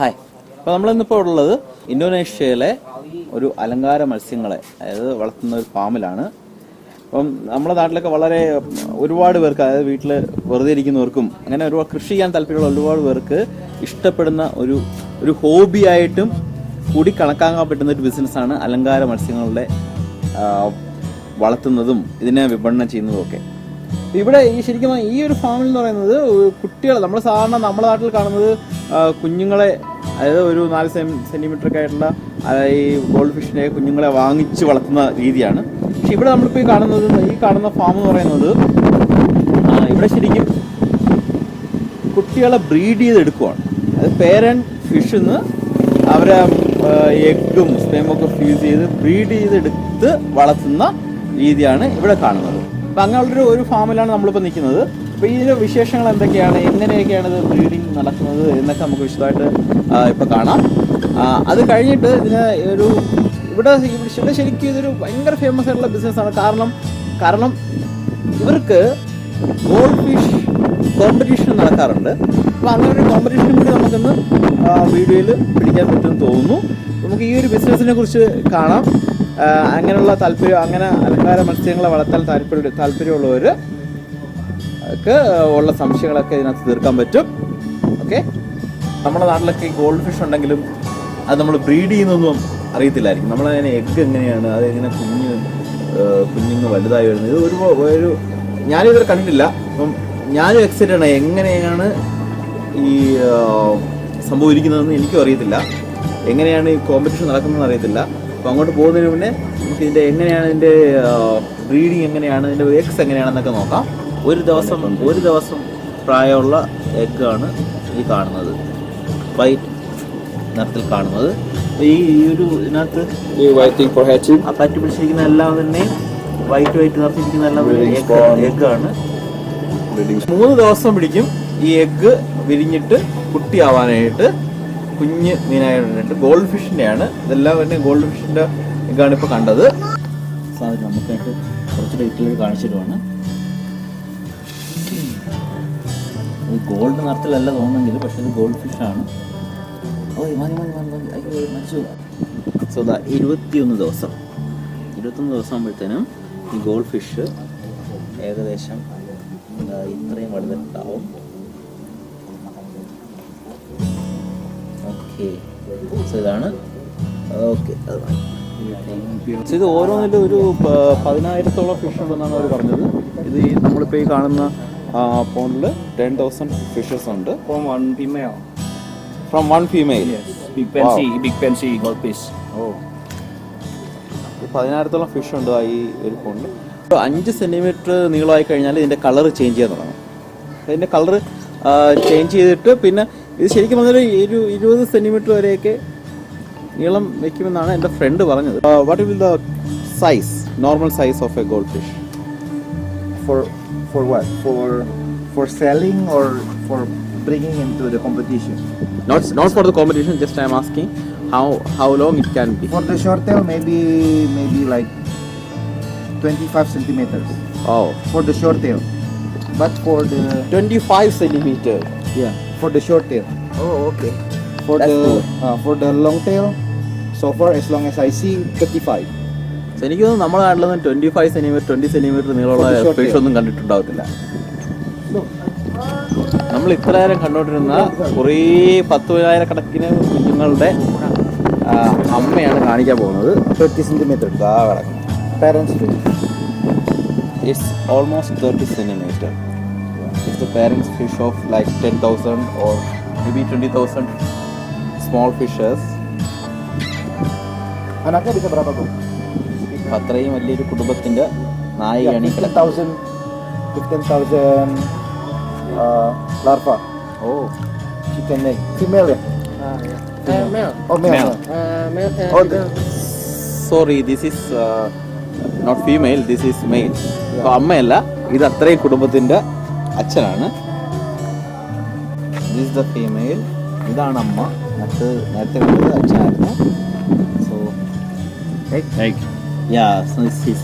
Hi. അപ്പോൾ നമ്മളിന്നിപ്പോൾ ഉള്ളത് ഇന്തോനേഷ്യയിലെ ഒരു അലങ്കാര മത്സ്യങ്ങളെ അതായത് വളർത്തുന്ന ഒരു ഫാമിലാണ്. അപ്പം നമ്മുടെ നാട്ടിലൊക്കെ വളരെ ഒരുപാട് പേർക്ക്, അതായത് വീട്ടിൽ വെറുതെ ഇരിക്കുന്നവർക്കും അങ്ങനെ ഒരുപാട് കൃഷി ചെയ്യാൻ താല്പര്യമുള്ള ഒരുപാട് പേർക്ക് ഇഷ്ടപ്പെടുന്ന ഒരു ഹോബിയായിട്ടും കൂടി കണക്കാക്കാൻ പറ്റുന്ന ഒരു ബിസിനസ്സാണ് അലങ്കാര മത്സ്യങ്ങളുടെ വളർത്തുന്നതും ഇതിനെ വിപണനം ചെയ്യുന്നതും ഒക്കെ. ഇവിടെ ശരിക്കും ഈ ഒരു ഫാമിൽ എന്ന് പറയുന്നത് കുട്ടികൾ, നമ്മൾ സാധാരണ നമ്മുടെ നാട്ടിൽ കാണുന്നത് കുഞ്ഞുങ്ങളെ, അതായത് ഒരു 4 സെന്റിമീറ്റർ ആയിട്ടുള്ള ഈ ഗോൾഡ് ഫിഷിനെ കുഞ്ഞുങ്ങളെ വാങ്ങിച്ച് വളർത്തുന്ന രീതിയാണ്. പക്ഷെ ഇവിടെ നമ്മളിപ്പോൾ ഈ കാണുന്ന ഫാം എന്ന് പറയുന്നത് ഇവിടെ ശരിക്കും കുട്ടികളെ ബ്രീഡ് ചെയ്തെടുക്കുവാണ്. അത് പേരൻറ് ഫിഷിൽ നിന്ന് അവരെ എഗ്ഗും സ്പെമൊക്കെ ഫ്യൂസ് ചെയ്ത് ബ്രീഡ് ചെയ്തെടുത്ത് വളർത്തുന്ന രീതിയാണ് ഇവിടെ കാണുന്നത്. അപ്പം അങ്ങനെയുള്ളൊരു ഒരു ഫാമിലാണ് നമ്മളിപ്പോൾ നിൽക്കുന്നത്. അപ്പോൾ ഇതിൻ്റെ വിശേഷങ്ങൾ എന്തൊക്കെയാണ്, എങ്ങനെയൊക്കെയാണ് ഇത് ബ്രീഡിങ് നടക്കുന്നത് എന്നൊക്കെ നമുക്ക് വിശദമായിട്ട് ഇപ്പോൾ കാണാം. അത് കഴിഞ്ഞിട്ട് ഇവിടെ ശരിക്കും ഇതൊരു ഭയങ്കര ഫേമസ് ആയിട്ടുള്ള ബിസിനസ്സാണ്. കാരണം ഇവർക്ക് ഗോൾഡ് ഫിഷ് കോമ്പറ്റീഷൻ നടക്കാറുണ്ട്. അപ്പോൾ അങ്ങനെ ഒരു കോമ്പറ്റീഷനും കൂടി നമുക്കിന്ന് വീഡിയോയിൽ പിടിക്കാൻ പറ്റുമെന്ന് തോന്നുന്നു. നമുക്ക് ഈ ഒരു ബിസിനസ്സിനെ കുറിച്ച് കാണാം. അങ്ങനെയുള്ള താല്പര്യം, അങ്ങനെ അലങ്കാര മത്സ്യങ്ങളെ വളർത്താൻ താല്പര്യമുള്ളവർക്ക് ഉള്ള സംശയങ്ങളൊക്കെ ഇതിനകത്ത് തീർക്കാൻ പറ്റും. ഓക്കെ, നമ്മുടെ നാട്ടിലൊക്കെ ഈ ഗോൾഡ് ഫിഷ് ഉണ്ടെങ്കിലും അത് നമ്മൾ ബ്രീഡ് ചെയ്യുന്നൊന്നും അറിയത്തില്ലായിരിക്കും. നമ്മളതിനെ എഗ്ഗ് എങ്ങനെയാണ്, അതെങ്ങനെ കുഞ്ഞുങ്ങൾ വലുതായി വരുന്നത്, ഇത് ഒരു ഞാനിതുവരെ കണ്ടിട്ടില്ല. അപ്പം ഞാനും എക്സൈറ്റഡ് ആണ് എങ്ങനെയാണ് ഈ സംഭവം ഇരിക്കുന്നതെന്ന് എനിക്കും അറിയത്തില്ല. എങ്ങനെയാണ് ഈ കോമ്പറ്റീഷൻ നടക്കുന്നതെന്ന് അറിയത്തില്ല. അപ്പോൾ അങ്ങോട്ട് പോകുന്നതിന് മുന്നേ നമുക്ക് എങ്ങനെയാണ് ഇതിൻ്റെ ബ്രീഡിങ് എങ്ങനെയാണ്, ഇതിൻ്റെ എഗ്സ് എങ്ങനെയാണെന്നൊക്കെ നോക്കാം. ഒരു ദിവസം പ്രായമുള്ള എഗ്ഗാണ് ഈ കാണുന്നത്, വൈറ്റ് നിറത്തിൽ കാണുന്നത്. ഈ ഒരു ഇതിനകത്ത് പറ്റി പിടിച്ചിരിക്കുന്ന എല്ലാം തന്നെ വൈറ്റ് നിറച്ചിരിക്കുന്ന എല്ലാം എഗ്ഗാണ്. 3 ദിവസം പിടിക്കും ഈ എഗ്ഗ് വിരിഞ്ഞിട്ട് കുട്ടിയാവാനായിട്ട്. കുഞ്ഞ് മീനായിട്ട് ഗോൾഡ് ഫിഷിൻ്റെയാണ് ഇതെല്ലാം തന്നെ. ഗോൾഡ് ഫിഷിൻ്റെ എഗ്ഗാണ് ഇപ്പോൾ കണ്ടത്. സാധനം നമുക്കായിട്ട് കുറച്ച് ഡീറ്റെയിൽ കാണിച്ചിട്ടുമാണ്. ഈ ഗോൾഡ് നിറത്തിലല്ല തോന്നുന്നെങ്കിൽ, പക്ഷെ ഇത് ഗോൾഡ് ഫിഷാണ്. സോ 21 ദിവസം ആകുമ്പോഴത്തേനും ഈ ഗോൾഡ് ഫിഷ് ഏകദേശം ഇത്രയും വലുതുണ്ടാവും. ഓക്കെ, സോ ഇതാണ്. ഓക്കെ, ഇത് ഓരോന്നിലും ഒരു 10,000-ഓളം ഫിഷ് ഉണ്ടെന്നാണ് അവർ പറഞ്ഞത്. ഇത് നമ്മളിപ്പോൾ ഈ കാണുന്ന പോണ്ടിൽ 10,000 ഫിഷസ് ഉണ്ട്. From one female. Yes. Big pensy goldfish. Oh. 10,000-ഓളം ഫിഷ് ഉണ്ട് ഈ ഒരു പോണ്ടിൽ. 5 സെന്റിമീറ്റർ നീളമായി കഴിഞ്ഞാൽ ഇതിൻ്റെ കളർ ചേഞ്ച് ചെയ്യാൻ തുടങ്ങും. അതിൻ്റെ കളർ ചേഞ്ച് ചെയ്തിട്ട് പിന്നെ ഇത് ശരിക്കും പറഞ്ഞാൽ 20 സെന്റിമീറ്റർ വരെയൊക്കെ നീളം വെക്കുമെന്നാണ് എൻ്റെ ഫ്രണ്ട് പറഞ്ഞത്. What will the size, normal size of A gold fish? For what? For selling or for bringing into the competition? Not for the competition. Just I'm asking how long it can be. For the short tail, maybe like 25 centimeters. Oh, For the short tail, but for the 25 centimeter. yeah, for the short tail. Oh, okay. For the long tail, so far as long as I see 35. So എനിക്ക് തോന്നുന്നു നമ്മുടെ നാട്ടിലൊന്നും 25 centimetre 20 centimetre നീളമുള്ള fish ഒന്നും കണ്ടിട്ടുണ്ടാവത്തില്ല. നമ്മൾ ഇത്ര നേരം കണ്ടുകൊണ്ടിരുന്ന കുറേ 10,000 കണക്കിന് കുഞ്ഞുങ്ങളുടെ അമ്മയാണ് കാണിക്കാൻ പോകുന്നത്. 30 centimeter. Parents fish. It's almost 30 centimeter. It's the parents fish of like 10,000 or maybe 20,000 small fishes. Anaknya bisa berapa, Bu? അത്രയും വലിയൊരു കുടുംബത്തിന്റെ നായികയാണ്. 15,000 larva. Oh, Chicken egg. Female ya? Male. Oh, male. Male. sorry, this is not female, this is male. So അമ്മയല്ല, ഇത് അത്രയും കുടുംബത്തിന്റെ അച്ഛനാണ്. This is the female. ഇതാണ് അമ്മ. നേരത്തെ കണ്ടത് അച്ഛനായിരുന്നു. So egg. Yeah, so see.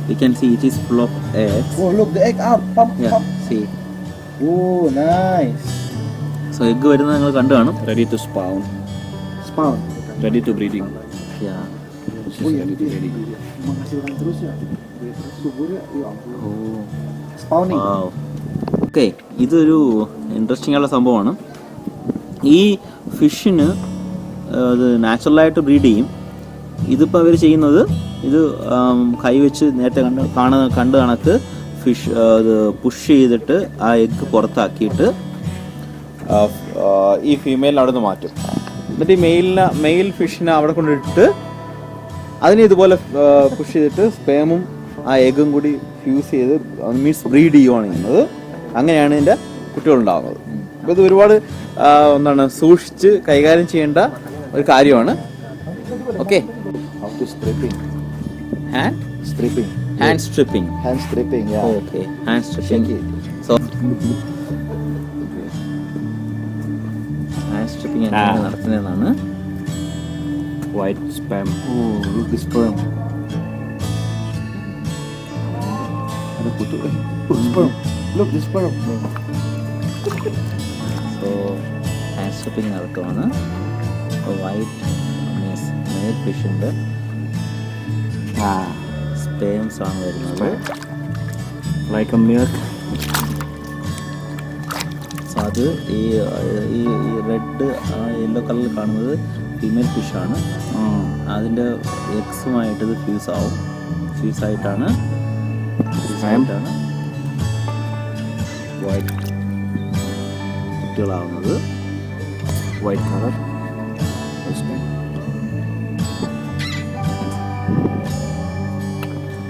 You can see it is full of eggs. Oh, look the egg out. Pop. Yeah, see. Oh, nice. So so egg വരുന്നത് നിങ്ങൾ കണ്ടു കാണും. Ready to spawn. Spawn. Ready to breeding. Yeah. This is ready to breeding. Menghasilkan terus ya. Dia terus suburnya, ya ampun. Oh. Spawning. Okay, ഇതൊരു interesting ആയുള്ള സംഭവമാണ്. ഈ ഫിഷിന് അത് നാച്ചുറലായിട്ട് ബ്രീഡ് ചെയ്യും. ഇതിപ്പോൾ അവർ ചെയ്യുന്നത് ഇത് കൈവച്ച് നേരത്തെ കണ്ട് കണക്ക് ഫിഷ് അത് പുഷ് ചെയ്തിട്ട് ആ എഗ്ഗ് പുറത്താക്കിയിട്ട് ഈ ഫീമെയിലിനെ അവിടെ നിന്ന് മാറ്റും. എന്നിട്ട് ഈ മെയിൽ ഫിഷിനെ അവിടെ കൊണ്ടിട്ട് അതിനെ ഇതുപോലെ പുഷ് ചെയ്തിട്ട് സ്പേമും ആ എഗ്ഗും കൂടി ഫ്യൂസ് ചെയ്ത് മീൻസ് ബ്രീഡ് ചെയ്യുകയാണ് ചെയ്യുന്നത്. അങ്ങനെയാണ് ഇതിൻ്റെ കുട്ടികളുണ്ടാകുന്നത്. അപ്പോൾ ഇത് ഒരുപാട് എന്താണ് സൂക്ഷിച്ച് കൈകാര്യം ചെയ്യേണ്ട ഒരു കാര്യമാണ്. Okay, How to stripping. Hand Stripping. Stripping. Hand stripping, yeah. Okay, hand stripping. Shake it. So hand stripping എങ്ങനെ നടത്തുന്നതാണ്. White spam. Oh, look this sperm. Ada kutu eh. Oh, sperm. Look this sperm. So hand stripping നടത്തുവാണ്. White male ഫിഷിൻ്റെ sperms ആണ് വരുന്നത്. Like a milk. So അത് ഈ red yellow കളറിൽ കാണുന്നത് ഫീമെയിൽ ഫിഷാണ്. അതിൻ്റെ എക്സുമായിട്ട് ഇത് ഫ്യൂസായിട്ടാണ് വൈറ്റ് കുട്ടികളാവുന്നത്. White color.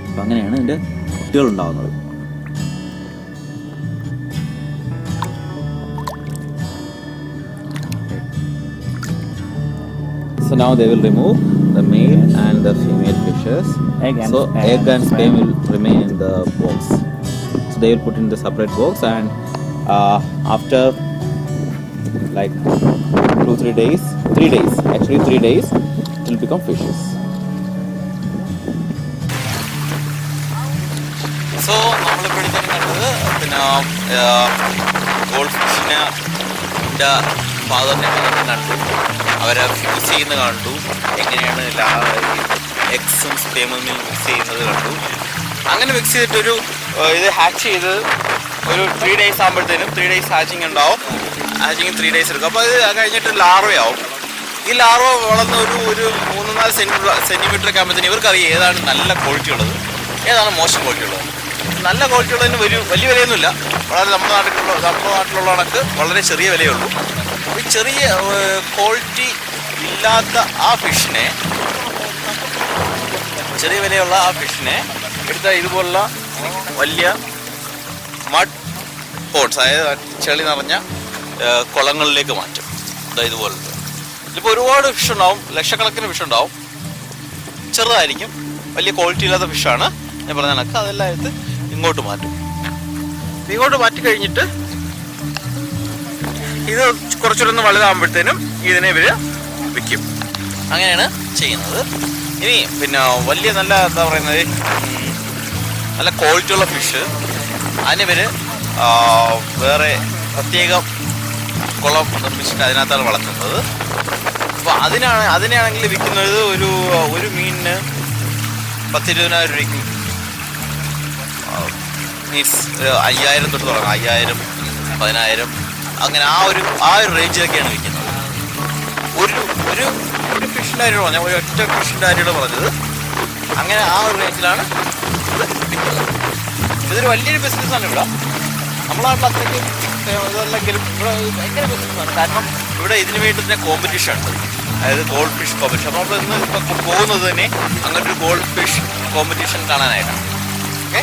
അപ്പം അങ്ങനെയാണ് ഇതിൻ്റെ കുട്ടികളുണ്ടാവുന്നത്. So now they will remove the male and the female fishes. Egg and so sperm. egg and sperm will remain in the box. So they will put in the separate box, and after like 3 days, actually 3 days, it will become fishes. So നമ്മളിപ്പോൾ എടുക്കാൻ കണ്ടത് പിന്നെ gold ഫിഷിനെ ഫാദറിനെ കണ്ടു, അവരെ fuse ചെയ്യുന്നത് കണ്ടു, എങ്ങനെയാണ് എക്സും സ്പേമും മിക്സ് ചെയ്യുന്നത് കണ്ടു. അങ്ങനെ മിക്സ് ചെയ്തിട്ടൊരു ഇത് ഹാച്ച് ചെയ്ത് ഒരു 3 days ആകുമ്പോഴത്തേനും 3 days ഹാച്ചിങ് ഉണ്ടാവും. ഹാച്ചിങ് 3 days എടുക്കും. അപ്പോൾ അത് കഴിഞ്ഞിട്ട് ലാർവയാവും. ഈ ലാർവ വളർന്ന് ഒരു 3-4 സെൻറ്റിമീറ്റർ ഒക്കെ ആകുമ്പോഴത്തേനും ഇവർക്കറിയാം ഏതാണ് നല്ല ക്വാളിറ്റി ഉള്ളത്, ഏതാണ് മോശം ക്വാളിറ്റി ഉള്ളത്. നല്ല ക്വാളിറ്റി ഉള്ളതിന് വലിയ വിലയൊന്നുമില്ല. വളരെ നമ്മുടെ നാട്ടിലുള്ള കണക്ക് വളരെ ചെറിയ വിലയുള്ളൂ. ഈ ചെറിയ ക്വാളിറ്റി ഇല്ലാത്ത ആ ഫിഷിനെ, ചെറിയ വിലയുള്ള ആ ഫിഷിനെ എടുത്ത ഇതുപോലുള്ള വലിയ മഡ് പോട്ട്സ്, അതായത് ചെളി നിറഞ്ഞ കുളങ്ങളിലേക്ക് മാറ്റും. ഇതുപോലത്തെ ഇതിപ്പോൾ ഒരുപാട് ഫിഷ് ഉണ്ടാവും, ലക്ഷക്കണക്കിന് ഫിഷ് ഉണ്ടാവും. ചെറുതായിരിക്കും, വലിയ ക്വാളിറ്റി ഇല്ലാത്ത ഫിഷാണ്. ഞാൻ പറഞ്ഞ കണക്ക് അതെല്ലാം എടുത്ത് ഇങ്ങോട്ട് മാറ്റും. ഇങ്ങോട്ട് മാറ്റി കഴിഞ്ഞിട്ട് ഇത് കുറച്ചുകൂടെ വലുതാകുമ്പോഴത്തേനും ഇതിനെ ഇവർ വിൽക്കും. അങ്ങനെയാണ് ചെയ്യുന്നത്. ഇനി പിന്നെ വലിയ നല്ല എന്താ പറയുന്നത് നല്ല ക്വാളിറ്റിയുള്ള ഫിഷ് അതിനിവർ വേറെ പ്രത്യേകം കുളം നിർമ്മിച്ചിട്ട് അതിനകത്താണ് വളർത്തുന്നത്. അപ്പോൾ അതിനാണെങ്കിൽ വിൽക്കുന്നത് ഒരു മീനിന് 10-20,000 രൂപയ്ക്ക്, മീൻസ് 5,000 തൊട്ട് തുടങ്ങാം. 5,000, 10,000 അങ്ങനെ ആ ഒരു റേഞ്ചിലൊക്കെയാണ് വിൽക്കുന്നത്. ഒരു ഫിഷിൻ്റെ കാര്യമാണ് പറഞ്ഞത്, ഒരു ഒറ്റ ഫിഷിൻ്റെ കാര്യമാണ് പറഞ്ഞത്. അങ്ങനെ ആ ഒരു റേഞ്ചിലാണ് ഇത് വിൽക്കുന്നത്. ഇതൊരു വലിയൊരു ബിസിനസ്സാണ് ഇവിടെ. നമ്മളെ നാട്ടിൽ അത്രയ്ക്ക് ഇതല്ലെങ്കിലും ഇവിടെ ഭയങ്കര ബിസിനസ്സാണ്. കാരണം ഇവിടെ ഇതിന് വേണ്ടി തന്നെ കോമ്പറ്റീഷൻ ഉണ്ട്, അതായത് ഗോൾഡ് ഫിഷ് കോമ്പറ്റീഷൻ. അപ്പോൾ നമ്മൾ ഇന്ന് ഇപ്പോൾ പോകുന്നത് തന്നെ അങ്ങനൊരു ഗോൾഡ് ഫിഷ് കോമ്പറ്റീഷൻ കാണാനായിട്ടാണ്. ഓക്കെ,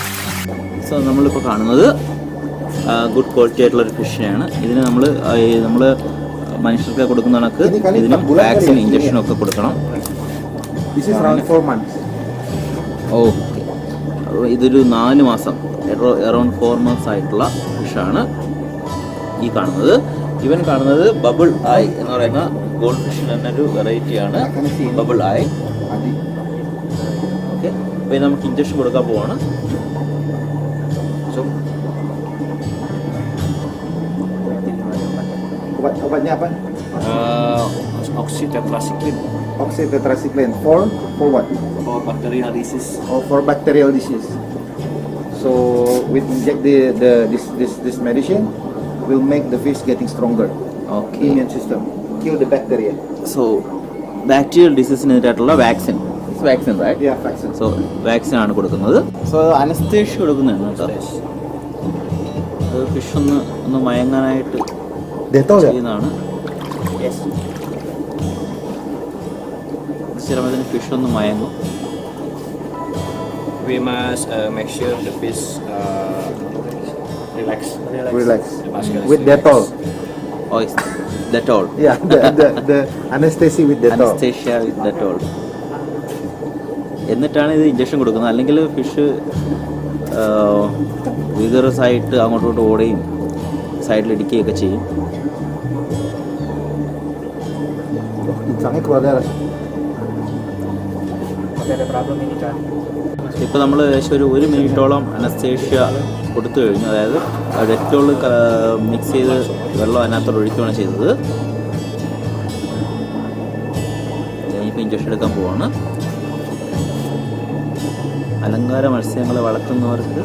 സോ നമ്മളിപ്പോൾ കാണുന്നത് ഗുഡ് ക്വാളിറ്റി ആയിട്ടുള്ളൊരു ഫിഷിനെയാണ്. ഇതിന് നമ്മൾ മനുഷ്യർക്ക് കൊടുക്കുന്ന കണക്ക് ഇതിനും വാക്സിൻ ഇഞ്ചക്ഷനും ഒക്കെ കൊടുക്കണം. This is around 4 months. Okay, ഇതൊരു 4 മാസം, അറൗണ്ട് 4 months ആയിട്ടുള്ള ഫിഷാണ് ഈ കാണുന്നത്. ഇവൻ കാണുന്നത് ബബിൾ ഐ എന്ന് പറയുന്ന ഗോൾഡ് ഫിഷിന് തന്നെ ഒരു വെറൈറ്റിയാണ് ബബിൾ ഐ. ഓക്കെ, അപ്പോൾ നമുക്ക് ഇഞ്ചക്ഷൻ കൊടുക്കാൻ പോവാണ്. So Obatnya apa? Oxytetracycline Oxytetracycline. For what? for bacterial disease. Or for bacterial disease. So we inject this medicine will make the fish getting stronger. Okay. Immune system. Kill the bacteria. So bacterial ഡിസീസിനെതിരായിട്ടുള്ള വാക്സിൻ. Vaccine right? Yeah, vaccine. So vaccine ആണ് കൊടുക്കുന്നത്. So anaesthesia കൊടുക്കുന്നതാണ് കേട്ടോ. അത് fish ഒന്ന് മയങ്ങാനായിട്ട് Dettol ya? ചെയ്യുന്നതാണ്. സ്ഥിരമായി ഫിഷ് ഒന്ന് മയങ്ങും. We must make sure the fish relax. Relax. The muscle With is Dettol. ഓ Dettol. Yeah, the anesthesia with Dettol. Anesthesia with Dettol. എന്നിട്ടാണ് ഇത് ഇഞ്ചക്ഷൻ കൊടുക്കുന്നത്. അല്ലെങ്കിൽ ഫിഷ് വിഗറസ് ആയിട്ട് അങ്ങോട്ടോട്ട് ഓടുകയും സൈഡിൽ ഇടിക്കുകയൊക്കെ ചെയ്യും. Insangnya keluar darah. ഇപ്പോൾ നമ്മൾ ഏകദേശം ഒരു മിനിറ്റോളം അനസ്തേഷ്യ കൊടുത്തു കഴിഞ്ഞു. അതായത് ഡെറ്റോൾ മിക്സ് ചെയ്ത് വെള്ളം അതിനകത്തോട് ഒഴിക്കുകയാണ് ചെയ്തത്. ഇപ്പോൾ ഇഞ്ചക്ഷൻ എടുക്കാൻ പോവാണ്. അലങ്കാര മത്സ്യങ്ങളെ വളർത്തുന്നവർക്ക്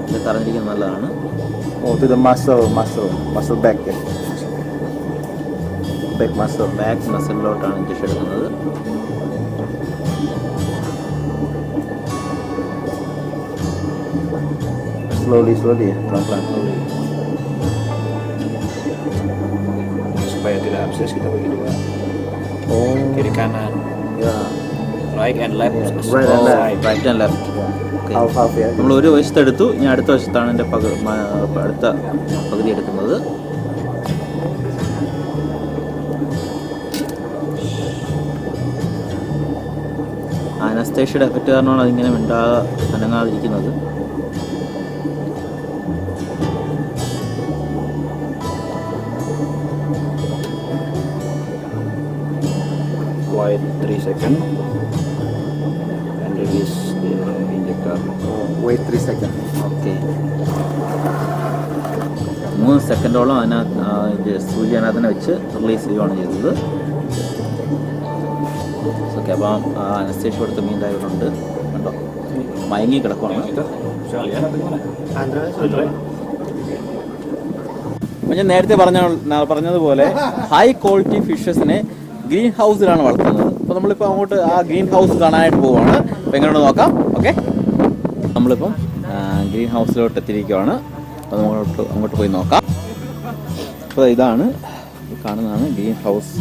ഇത് അറിഞ്ഞിരിക്കുന്നത് നല്ലതാണ്. Oh, to the muscle back ya. Back muscle. Back മസിലിലോട്ടാണ് ഇഞ്ചക്ഷൻ എടുക്കുന്നത്. Slowly ya, pelan-pelan. supaya tidak abses kita bagi dua, Oh, kiri kanan, ya. right and left. Yeah, right and left. Right and left. Half ya. നമ്മൾ ഒരു വശത്തെടുത്തു, ഇനി അടുത്ത വശത്താണ് എൻ്റെ അടുത്ത പകുതി എടുക്കുന്നത്. അനസ്തേഷ്യയുടെ എഫക്റ്റ് കാരണമാണ് അതിങ്ങനെ അനങ്ങാതിരിക്കുന്നത്. Wait 3 seconds and release the injector. Wait 3 seconds. Okay. 3 സെക്കൻഡോളം അതിനകത്ത് സൂചി അതിനകത്ത് തന്നെ വെച്ച് റിലീസ് ചെയ്യുകയാണ് ചെയ്തത്. ഓക്കെ. അപ്പം അനസ്തേഷ്യ കൊടുത്ത മീൻ ഡ്രൈവറുണ്ട് കണ്ടോ, മയങ്ങി കിടക്കുവാണ്. Saya lihat bagaimana? Andre. അപ്പം ഞാൻ നേരത്തെ പറഞ്ഞതുപോലെ ഹൈ ക്വാളിറ്റി ഫിഷസിനെ ഗ്രീൻ ഹൗസിലാണ് വളർത്തുന്നത്. അപ്പോൾ നമ്മളിപ്പോൾ അങ്ങോട്ട് ആ ഗ്രീൻ ഹൗസ് കാണാനായിട്ട് പോവുകയാണ്. അപ്പോൾ എങ്ങനെയാണ് നോക്കാം. ഓക്കെ. നമ്മളിപ്പം ഗ്രീൻ ഹൗസിലോട്ട് എത്തിയിരിക്കുകയാണ്. അപ്പോൾ അങ്ങോട്ട് പോയി നോക്കാം. അപ്പോൾ ഇതാണ് കാണുന്നതാണ് ഗ്രീൻ ഹൗസ്.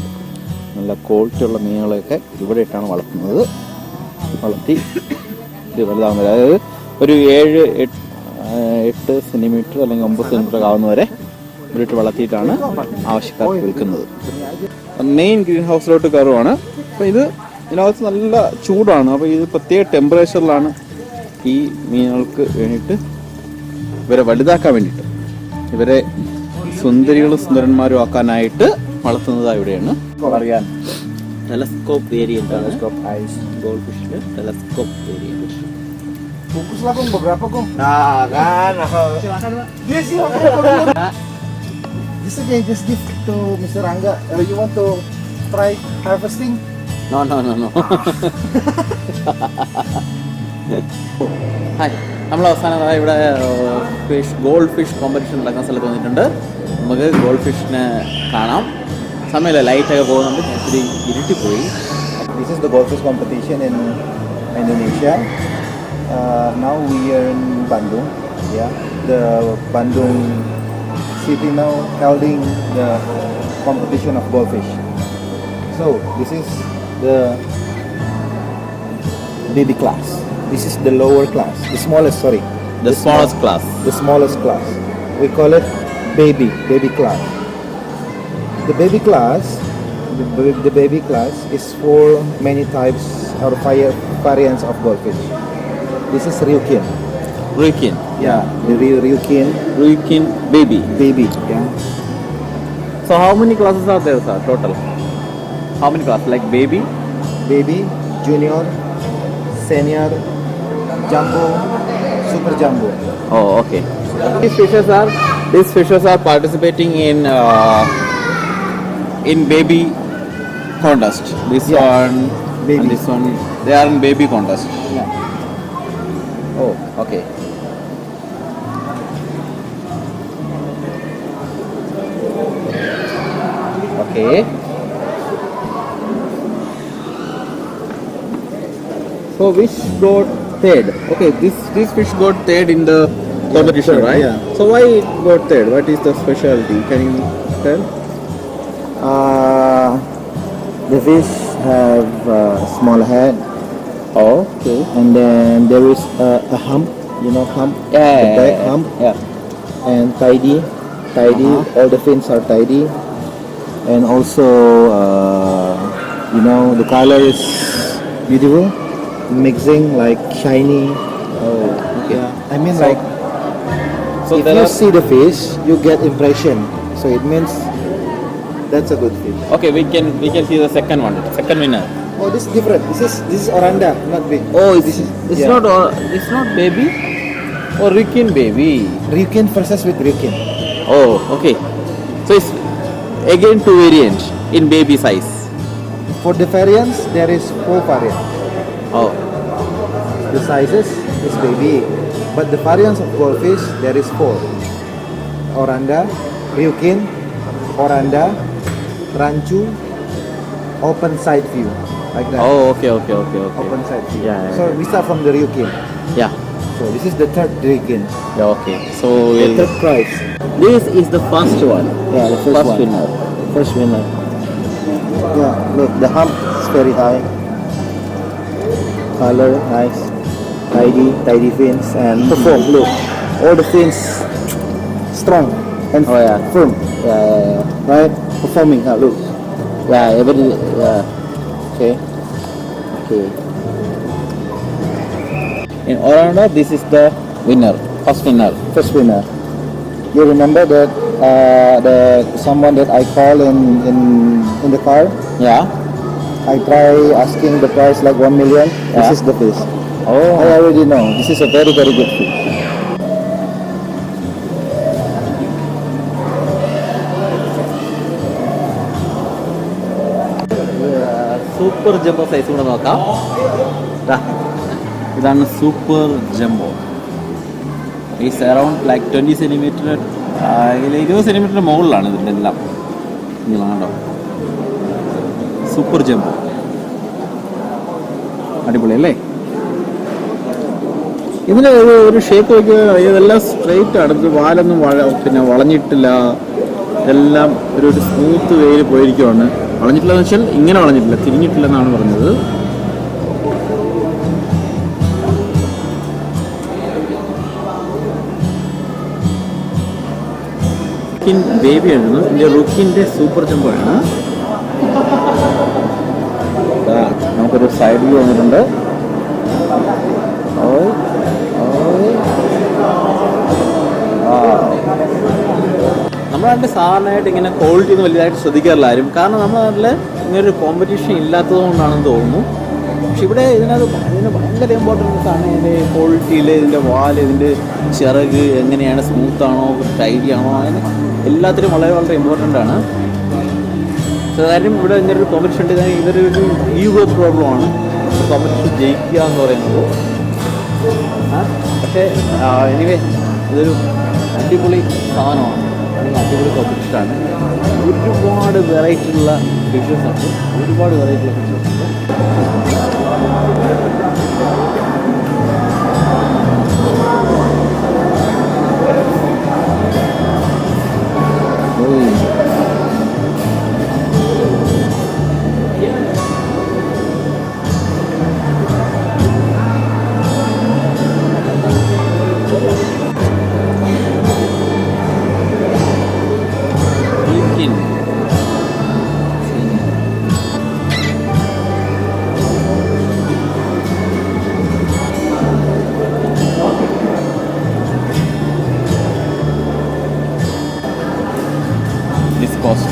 നല്ല ക്വാളിറ്റി ഉള്ള മീനുകളെയൊക്കെ ഇവിടെ ഇട്ടാണ് വളർത്തുന്നത്. വളർത്തി ഇത് വലുതാകുന്നത്, അതായത് ഒരു 7-8 സെൻറ്റിമീറ്റർ അല്ലെങ്കിൽ 9 സെൻറ്റിമീറ്റർ ആവുന്നവരെ ഇവിടിട്ട് വളർത്തിയിട്ടാണ് ആവശ്യക്കാർക്ക് വിൽക്കുന്നത്. മെയിൻ ഗ്രീൻ ഹൗസിലോട്ട് കയറുവാണ്. അപ്പോൾ ഇതിനകത്ത് നല്ല ചൂടാണ്. അപ്പോൾ ഇത് പ്രത്യേക ടെമ്പറേച്ചറിലാണ് ഈ മീനുകൾക്ക് വേണ്ടിയിട്ട് ഇവരെ വലുതാക്കാൻ വേണ്ടിയിട്ട്, ഇവരെ സുന്ദരികളും സുന്ദരന്മാരും ആക്കാനായിട്ട് വളർത്തുന്നത് ഇവിടെയാണ്. അറിയാൻ ടെലസ്കോപ്പ് വേരിയന്റ് ആണ്. ഗോൾഡ് ഫിഷിന് telescope variant. Bungkus lah Kung, beberapa Kung. Nah kan, dia sih just give to Mr. Angga. You want to try harvesting? No. Hi, നമ്മൾ അവസാനം ഇവിടെ ഗോൾഡ് ഫിഷ് കോമ്പറ്റീഷൻ നടക്കുന്ന സ്ഥലത്ത് വന്നിട്ടുണ്ട്. നമുക്ക് ഗോൾഡ് ഫിഷിനെ കാണാം. സമയമില്ല, ലൈറ്റൊക്കെ പോകുന്നുണ്ട്. ഇത്തിരി ഇരുട്ടിപ്പോയി. This is the goldfish competition in Indonesia. Now we are in Bandung. Yeah, the Bandung city now holding the competition of goldfish. So this is the baby class. This is the lower class, the smallest. Sorry, The smallest class. The smallest class. We call it baby class. The baby class is for many types or variants of goldfish. This is Ryukin. Ryukin. Yeah, the Ryukin baby. baby. Yeah. So how many classes are there, sir, total? How many classes? Like baby? Baby, junior, senior, jumbo, super jumbo. Oh, okay. So These fishes are participating in baby contest. This one Baby. and this one, they are in baby contest. Yeah. Oh, okay. Okay. So which got third? Okay, this fish got third in the competition, third, right? yeah. So why it got third? What is the specialty? Can you tell? The fish have a small head, Oh, okay. and then there is a hump, you know, hump, the back hump, Yeah. and tidy. Uh-huh. All the fins are tidy, and also, you know, the color is beautiful, mixing like shiny. Oh, okay. Yeah, I mean So- like So if there you are see the fish, you get impression. So it means that's a good fish. okay. We can see the second one, second winner. Oh, this is different. This is oranda, not big. Oh, yeah. it's not baby or Rikin baby. Ryukin versus with Ryukin. Oh, okay. So it's again two variants in baby size. For the variants, there is 4 variants. Oh, The sizes is baby, but the variants of goldfish there is 4. Oranda, Ryukin, Oranda, Ranchu, open side view, like that. oh, okay. Open side view. Yeah, yeah, So we start from the Ryukin. Yeah, So this is the third Ryukin. yeah, okay. So The third prize. this is the first one. Yeah, the first one. winner. First winner. Yeah, look, the hump is very high. Color nice, tidy fins, and perform. Look, all the fins strong and Oh, yeah. firm. Right, performing. Look. Yeah, yeah. Okay. In Orlando, this is the winner, first winner. First winner. You remember that the someone that I call in the car? Yeah. I try asking the price like 1 million. Yeah. This is the fish. I Oh, already know. This is a very good fish. Super jumbo size കൂടെ നോക്കാം. ദാ, ഇതാണ് super jumbo. Is around like 20 centimetre 20 സെൻറ്റിമീറ്ററിന് മുകളിലാണ് ഇതിൻ്റെ എല്ലാം. നീളം കണ്ടോ, super jumbo. അടിപൊളി അല്ലേ? ഇതിന് ഒരു ഷേപ്പ് നോക്കിയാൽ ഇതെല്ലാം സ്ട്രെയിറ്റ് ആണ്. ഇത് വാലൊന്നും പിന്നെ വളഞ്ഞിട്ടില്ല. ഇതെല്ലാം ഒരു സ്മൂത്ത് വേയിൽ പോയിരിക്കുവാണ്. വളഞ്ഞിട്ടില്ലെന്ന് വെച്ചാൽ ഇങ്ങനെ വളഞ്ഞിട്ടില്ല, തിരിഞ്ഞിട്ടില്ലെന്നാണ് പറഞ്ഞത്. ബേബി ആയിരുന്നു. ഇതിൻ്റെ റുക്കിൻ്റെ സൂപ്പർ ജംബോ ആണ്. നമുക്കൊരു സൈഡ് വ്യൂ വന്നിട്ടുണ്ട്. നമ്മുടെ നാട്ടിൽ സാധാരണയായിട്ട് ഇങ്ങനെ ക്വാളിറ്റി ഒന്നും വലുതായിട്ട് ശ്രദ്ധിക്കാറില്ല ആരും. കാരണം നമ്മുടെ നാട്ടിൽ ഇങ്ങനൊരു കോമ്പറ്റീഷൻ ഇല്ലാത്തത് കൊണ്ടാണെന്ന് തോന്നുന്നു. പക്ഷെ ഇവിടെ ഇതിന് ഭയങ്കര ഇമ്പോർട്ടൻസ് ആണ് ഇതിൻ്റെ ക്വാളിറ്റിയിൽ. ഇതിൻ്റെ വാല്, ഇതിൻ്റെ ചിറക് എങ്ങനെയാണ്, സ്മൂത്താണോ ടൈഡി ആണോ, അങ്ങനെ എല്ലാത്തിനും വളരെ വളരെ ഇമ്പോർട്ടൻ്റ് ആണ്. കാര്യം ഇവിടെ ഇങ്ങനൊരു കോമ്പറ്റീഷൻ ഉണ്ട്. ഇതൊരു ഈഗോ പ്രോബ്ലമാണ് കോമ്പറ്റീഷൻ ജയിക്കുക എന്ന് പറയുന്നത്. പക്ഷേ എനിവേ ഇതൊരു അടിപൊളി സാധനമാണ്, അല്ലെങ്കിൽ അടിപൊളി കോമ്പറ്റീഷനാണ്. ഒരുപാട് വെറൈറ്റി ഉള്ള ഫിഷസ് ഉണ്ട്. This cost